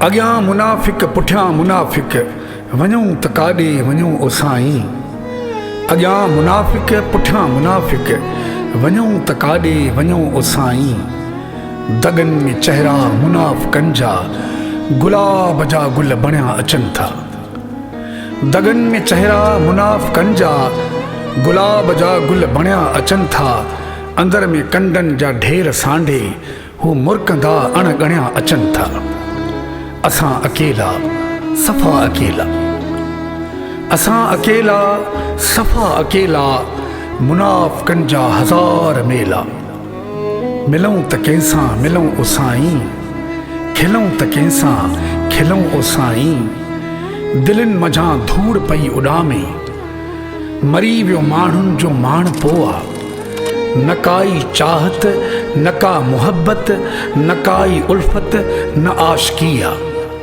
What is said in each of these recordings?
अॻियां मुनाफ़िक पुठियां मुनाफ़िक वञूं त काॾे वञूं ओ साईं। अॻियां मुनाफ़िक पुठियां मुनाफ़िक वञूं त काॾे वञूं ओ साईं। दगन में चेहरा मुनाफ़िकनि जा गुलाब जा गुल बणिया अचनि था। दगन में चेहरा मुनाफ़िकनि जा गुलाब जा गुल बणिया अचनि था। अंदर में कंडनि जा ढेर सांडे हू मुर्कंदा अणगणिया अचनि था। असां अकेला सफ़ा अकेला, असां अकेला सफ़ा अकेला, मुनाफ़िकनि जा हज़ार मेला। मिलूं त कंहिंसां मिलूं ओ साईं, खिलूं त कंहिंसां खिलूं ओ साईं। दिलनि मझां धूड़ पई उॾामे, मरी वियो माण्हुनि जो माण पोआ। न काई चाहत न का मुहब्बत न काई उल्फत न आशिकिया।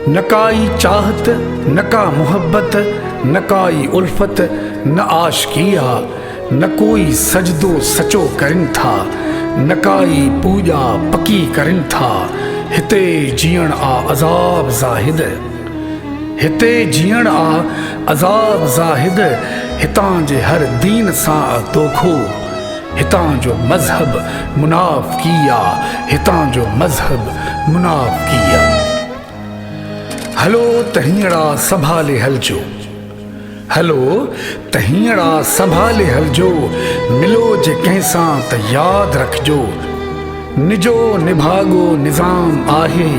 न काई चाहत न का मुहब्बत न काई उल्फत न आशिकिया। न कोई सजदो सचो करिन था, न काई पूॼा पकी करिन था। हिते जीअण आ अज़ाब ज़ाहिद, हिते जीअण आ अज़ाब ज़ाहिद। हितां जे हर दीन सां दोखो, हितां जो मज़हब मुनाफ़िकिया, हितां जो मज़हब मुनाफ़िकिया। हलो त हींअरा संभाले हलजो, हलो त हींअरा संभाले हलजो। मिलो जे कंहिंसां त यादि रखिजो, निजो निभागो निज़ाम आहे,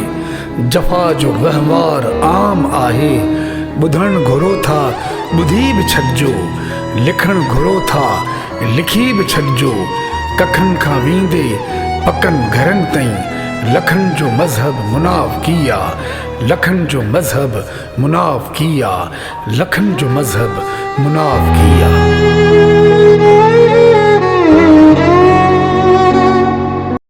जफ़ा जो वहिंवार आम आहे। ॿुधणु घुरो था ॿुधी बि छॾिजो, लिखणु घुरो था लिखी बि छॾिजो। कखनि खां वेंदे पकनि घरनि ताईं, लखनि जो मज़हब मुनाफ़िकिया, लखनि जो मज़हब मुनाफ़िकिया, लखनि जो मज़हब मुनाफ़िकिया।